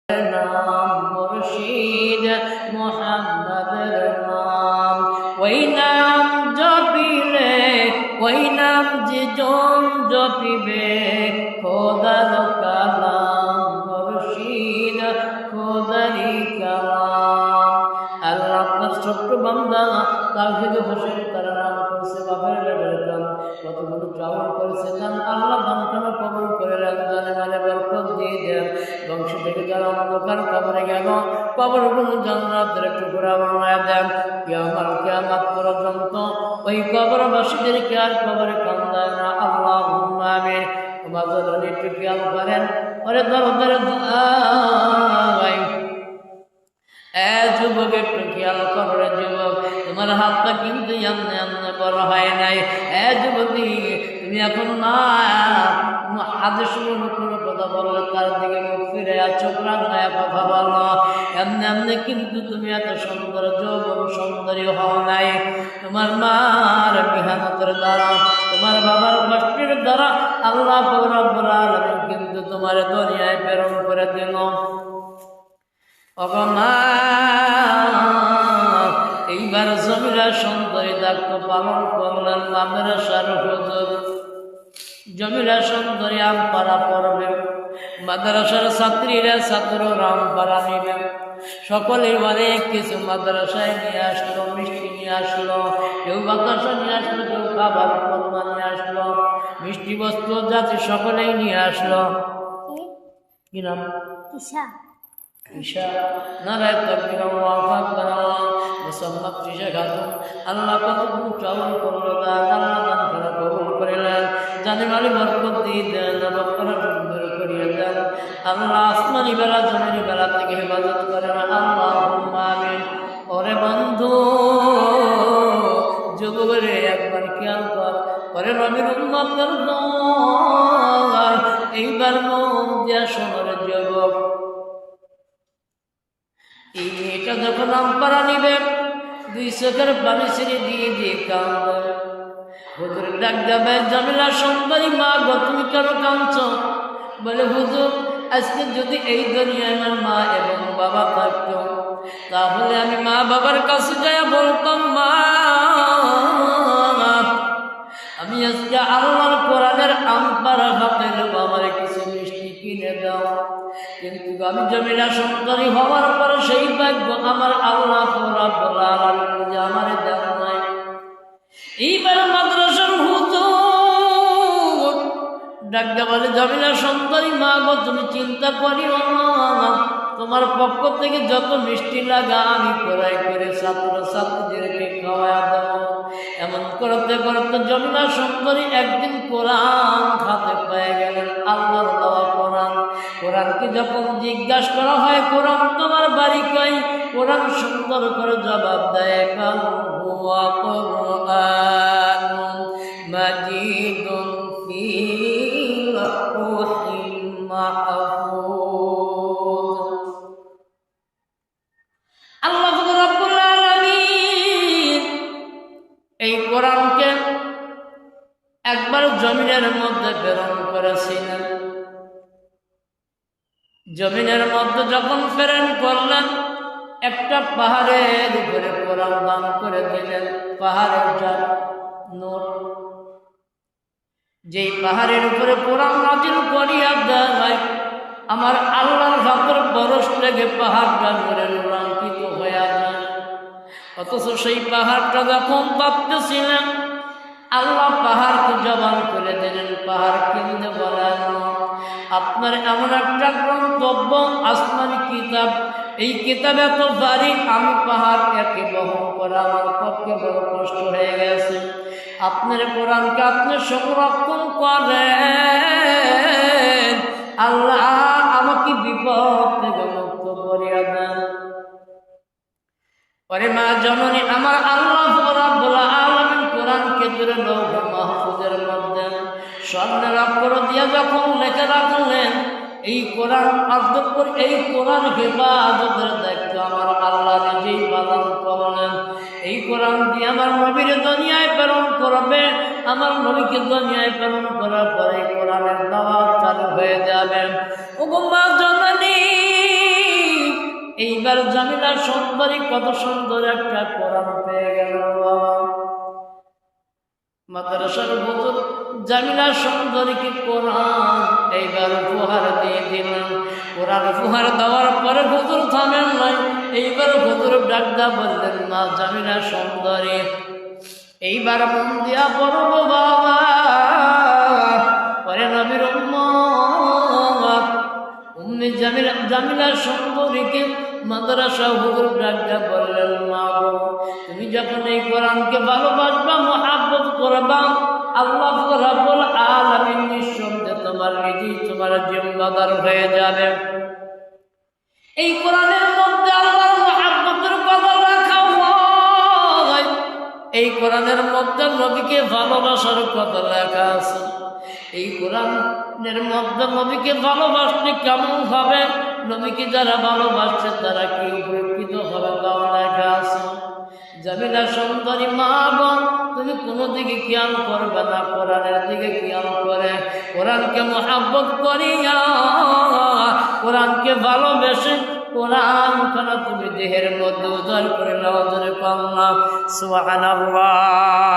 নাম মুর্শিদ মুহাম্মদের নাম, ওই নাম জপিলে ওই নাম যে জন জপিবে খোদার কালাম মুর্শিদ খোদারি কালাম। আল্লাহ আপনার ছোট্ট বান্দা তাওহীদ হোসেন তার নাম করছে বাপের বেটার কাম, কতগুলো চাওয়া করেছে কান আল্লাহ দানখানা কবুল করে নেন, জানে মানে বরকত দিয়ে দেন। বংশ থেকে যারা অন্ধকার কবরে গেল কবরগুলো জান্নাতের টুকরা বানায় দেন। কিয়ামত পর্যন্ত ওই কবরবাসীদেরকে আর কবরে কান্দায় না। আল্লাহুম্মা আমিন। আমাদের একটু খেয়াল করেন, ওরে দরদের ভাই যুবক একটু খেয়াল করো যুবক, তোমার হাতটা কিন্তু এমনি এমনি বড় হয় নাই। যুবতী তুমি এখন না হাতে শুনো কোনো কথা বললে তার দিকে মুখ ফিরে চোখ রাঙায় কথা বলো, এমনি এমনি কিন্তু তুমি এত সুন্দর যৌবন সুন্দরী হও নাই। তোমার মার মেহনতের দ্বারা তোমার বাবার কষ্টের দ্বারা আল্লাহ রব্বুল আলামিন কিন্তু তোমার দুনিয়ায় প্রেরণ করে দিল। এইবার জমিলা সুন্দরী দায়িত্ব পালন করলেন মাদ্রাসার হুজুর। জমিলা সুন্দরী আমপাড়া পড়বে, মাদ্রাসার ছাত্রীরা ছাত্ররা আমপাড়া নিবে। সকলেই অনেক কিছু মাদ্রাসায় নিয়ে আসলো, মিষ্টি নিয়ে আসলো, কেউ বাতাসা নিয়ে আসলো, কেউ খাবার পণ্য নিয়ে আসলো, মিষ্টি বস্তু যাতে সকলেই নিয়ে আসলো। কি নাম? ঈশা নারায় তাকবীর আল্লাহু আকবার। মুসাম্মাত ঈশা খাতুন আল্লাহ কতগুলো চাওয়া করলো, আল্লাহ দান করে কবুল করিলেন, জানে মালি বরকত দিয়ে দেন, বরকত সুন্দর করিয়ে দেন। আল্লাহ আসমানি বেলা জমিনি বেলা থেকে হেফাজত করেন। আল্লাহুম্মা আমিন। ওরে বন্ধু যুবকরে একবার খেয়াল কর, ওরে নবীর উম্মতের দল, এইবার মন দিয়া শোনোর যুবক, এটা যখন আমপাড়া নিবে দুই চোখের পানি ছেড়ে দিয়ে দিয়ে কাঁদবে। হুজুর ডাক যাবে, জামিলা সুন্দরী মা গো তুমি কেন কাঁদছ? বলে হুজুর আজকে যদি এই দুনিয়ায় আমার মা এবং বাবা থাকতো তাহলে আমি মা বাবার কাছে যাই বলতাম, মা আমি আজকে আল্লাহর কোরআনের আমপাড়া হাতে নেব, আমার কিছু মিষ্টি কিনে দাও। কিন্তু আমি জমিলা সুন্দরী হওয়ার পর সেই ভাগ্য আমার আল্লাহ রাব্বুল আলামিন আমার দেন নাই। এইবার মাদ্রাসার হুজুর ডাকতে বলে, জমিলা সুন্দরী মা গো তুমি চিন্তা করিও না, তোমার পক্ষ থেকে যত মিষ্টি লাগা আমি ক্রয় করে ছাত্র ছাত্রীদেরকে খাওয়া দেব। এমন করতে করতে জমিলা সুন্দরী একদিন কোরআন হাতে পেয়ে গেলেন, আল্লাহর দেওয়া কোরআন। কোরআনকে যখন জিজ্ঞাসা করা হয় কোরআন তোমার বাড়ি কই, কোরআন সুন্দর করে জবাব দেয়, হুয়া কুরআনুন মাজিদুন ফি লাওহিন মাহফুজ। আল্লাহ রাব্বুল আলামিন এই কোরআনকে একবার জমিনের মধ্যে প্রেরণ করেছিলেন। জমিনের মধ্যে যখন প্রেরণ করলেন একটা পাহাড়ের উপরে কোরআন দান করে দিলেন। পাহাড়ের নূর, যেই পাহাড়ের উপরে কোরআন নাযিল করিয়া দেয় আমার আল্লাহর হাতের বরস লেগে পাহাড়টা নূরে নূরান্বিত হয়ে যায়। অথচ সেই পাহাড়টা যখন ভাবতেছিলেন আল্লাহ পাহাড়কে জবান করে দিলেন। পাহাড় কিনতে বলেন, আপনার এমন একটা গন্তব্য আসমানি কিতাব, এই কিতাব এত ভারী আমি পাহাড় একে বহন করা আমার পক্ষে বড় কষ্ট হয়ে গেছে। আপনার কোরআনকে আপনি সংরক্ষণ করেন, আল্লাহ আমাকে বিপদ থেকে মুক্ত করিয়া দেন। পরে মা জননী আমার আল্লাহ রাব্বুল আলামিন কোরআনকে জুড়ে লৌহ মাহফুজের মধ্যে স্বর্ণের অক্ষর দিয়ে যখন লেখে রাখলেন, এই কোরআন অর্ধপর এই কোরআন হেফাজতের দায়িত্ব আমার আল্লাহ নিজেই পালন করলেন। এই কোরআন দিয়ে আমার নবীর দুনিয়ায় প্রেরণ করবে, আমার নবীকে দুনিয়ায় প্রেরণ করার পরে কোরআনের দাওয়াত চালু হয়ে যাবে। ওগো মা জননী এইবার জামিলা সুন্দরী কত সুন্দর একটা কোরআন পেয়ে গেল বাবা। মাদ্রাসার হুজুর জামিলা সুন্দরীকে কোরআন এইবার উপহার দিয়ে দিলেন। কোরআন উপহার দেওয়ার পরে হুজুর থামেন নাই, এইবার হুজুর ডাকদা বললেন, মা জামিলা সুন্দরী এইবার মন দিয়া পড়ব বাবা। পরে নবীর উম্মত উম্মে জামিলা সুন্দরীকে মাদ্রাসা হুজুর ডাকদা বললেন, মা গো তুমি যখন এই কোরআনকে ভালোবাসবা, মহাব্বত করবা, আল্লাহ রাব্বুল আলামিন নিঃসন্দেহে তোমার নিজেই তোমার জিম্মাদার হয়ে যাবে। এই কোরআনের মধ্যে আল্লাহর মহাব্বতের কথা লেখা হয়, এই কোরআনের মধ্যে নবীকে ভালোবাসার কথা লেখা আছে। এই কোরআনের মধ্যে নবীকে ভালোবাসলে কেমন হবে, নবীকে যারা ভালোবাসছে তারা কি উপকৃত হবে তাও লেখা আছে। জামিলা সুন্দরী মা বোন তুমি কোনো দিকে খেয়াল করবে না, কোরআনের দিকে খেয়াল করে কোরআনকে মহাব্বত করিয়া কোরআনকে ভালোবেসে কোরআন খানা তুমি দেহের মধ্যে উজাড় করে নাও। সুবহানাল্লাহ।